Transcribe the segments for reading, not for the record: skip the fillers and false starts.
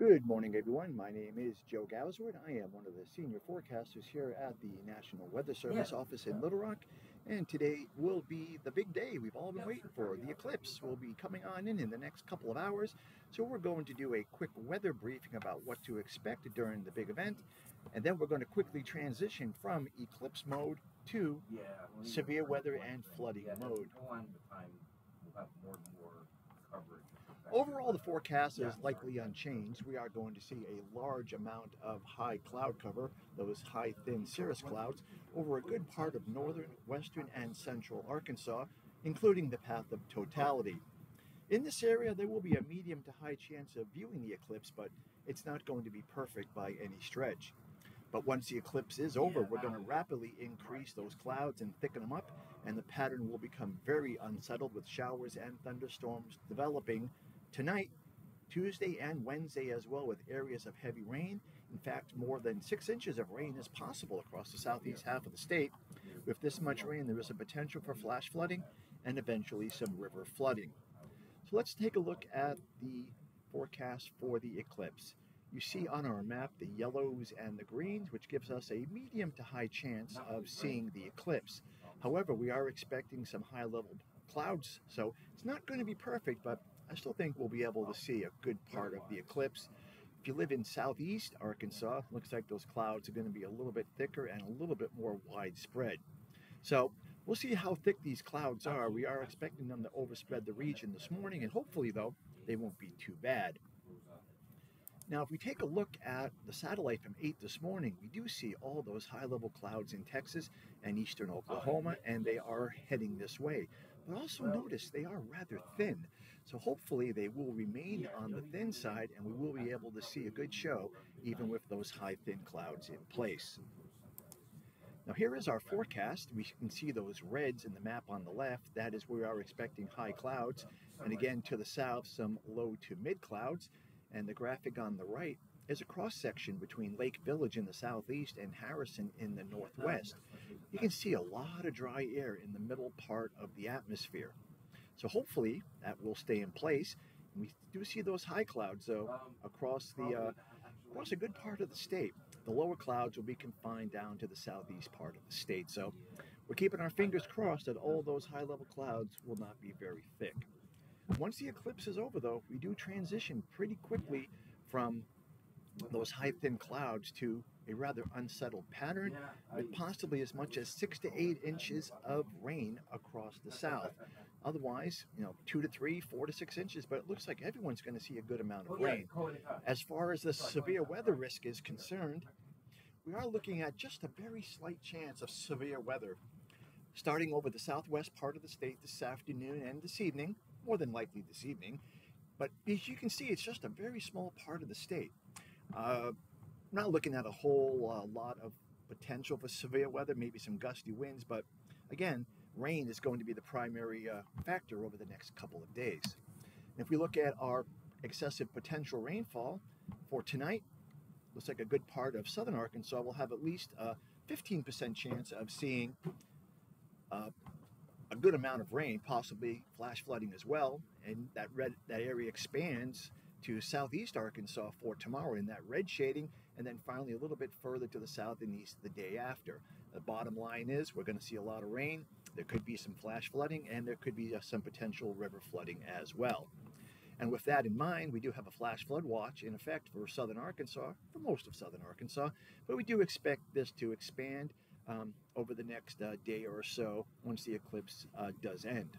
Good morning, everyone. My name is Joe Gowsworth. I am one of the senior forecasters here at the National Weather Service office in Little Rock. And today will be the big day we've all been waiting for. The eclipse will be coming on in the next couple of hours. So we're going to do a quick weather briefing about what to expect during the big event. And then we're going to quickly transition from eclipse mode to severe weather and flooding mode. Overall, the forecast is likely unchanged. We are going to see a large amount of high cloud cover, those high, thin cirrus clouds, over a good part of northern, western, and central Arkansas, including the path of totality. In this area, there will be a medium to high chance of viewing the eclipse, but it's not going to be perfect by any stretch. But once the eclipse is over, we're going to rapidly increase those clouds and thicken them up, and the pattern will become very unsettled with showers and thunderstorms developing tonight, Tuesday, and Wednesday as well, with areas of heavy rain. In fact, more than 6 inches of rain is possible across the southeast half of the state. With this much rain, there is a potential for flash flooding and eventually some river flooding. So let's take a look at the forecast for the eclipse. You see on our map the yellows and the greens, which gives us a medium to high chance of seeing the eclipse. However, we are expecting some high-level clouds, so it's not going to be perfect, but I still think we'll be able to see a good part of the eclipse. If you live in southeast Arkansas, it looks like those clouds are going to be a little bit thicker and a little bit more widespread. So we'll see how thick these clouds are. We are expecting them to overspread the region this morning, and hopefully, though, they won't be too bad. Now, if we take a look at the satellite from 8 this morning, we do see all those high-level clouds in Texas and eastern Oklahoma, and they are heading this way. But also notice they are rather thin, so hopefully they will remain on the thin side, and we will be able to see a good show even with those high, thin clouds in place. Now here is our forecast. We can see those reds in the map on the left. That is where we are expecting high clouds, and again to the south some low to mid clouds. And the graphic on the right is a cross-section between Lake Village in the southeast and Harrison in the northwest. You can see a lot of dry air in the middle part of the atmosphere. So hopefully that will stay in place. And we do see those high clouds, though, across a good part of the state. The lower clouds will be confined down to the southeast part of the state. So we're keeping our fingers crossed that all those high-level clouds will not be very thick. Once the eclipse is over, though, we do transition pretty quickly from those high, thin clouds to a rather unsettled pattern with possibly as much as 6 to 8 inches of rain across the south. Otherwise, 2 to 3, 4 to 6 inches, but it looks like everyone's going to see a good amount of rain. As far as the severe weather risk is concerned, we are looking at just a very slight chance of severe weather starting over the southwest part of the state this afternoon and this evening, more than likely this evening. But as you can see, it's just a very small part of the state. Not looking at a whole lot of potential for severe weather, maybe some gusty winds, but again, rain is going to be the primary factor over the next couple of days. And if we look at our excessive potential rainfall for tonight, looks like a good part of southern Arkansas will have at least a 15% chance of seeing a good amount of rain, possibly flash flooding as well, and that area expands to southeast Arkansas for tomorrow in that red shading, and then finally a little bit further to the south and east the day after. The bottom line is we're going to see a lot of rain. There could be some flash flooding, and there could be some potential river flooding as well. And with that in mind, we do have a flash flood watch in effect for southern Arkansas, for most of southern Arkansas, but we do expect this to expand over the next day or so once the eclipse does end.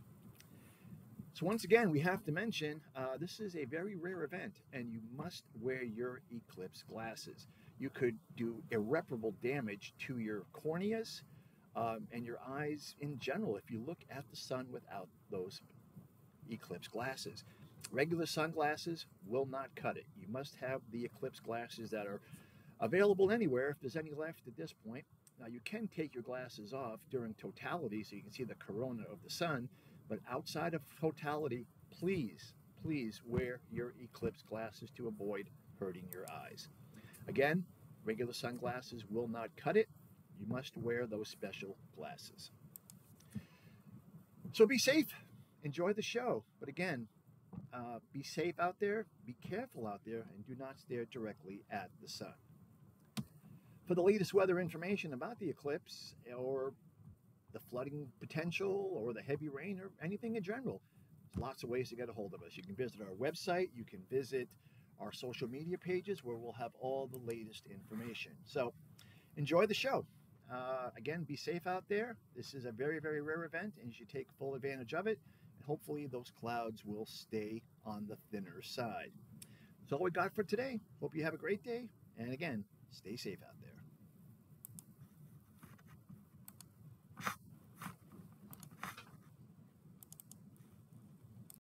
So once again, we have to mention this is a very rare event, and you must wear your eclipse glasses. You could do irreparable damage to your corneas and your eyes in general if you look at the sun without those eclipse glasses. Regular sunglasses will not cut it. You must have the eclipse glasses that are available anywhere, if there's any left at this point. Now, you can take your glasses off during totality so you can see the corona of the sun, but outside of totality, please wear your eclipse glasses to avoid hurting your eyes. Again, regular sunglasses will not cut it. You must wear those special glasses. So be safe. Enjoy the show. But again, Be safe out there, be careful out there, and do not stare directly at the sun. For the latest weather information about the eclipse or the flooding potential or the heavy rain or anything in general, there's lots of ways to get a hold of us. You can visit our website, you can visit our social media pages where we'll have all the latest information. So enjoy the show. Again, be safe out there. This is a very, very rare event, and you should take full advantage of it. And hopefully, those clouds will stay on the thinner side. That's all we got for today. Hope you have a great day. And again, stay safe out there.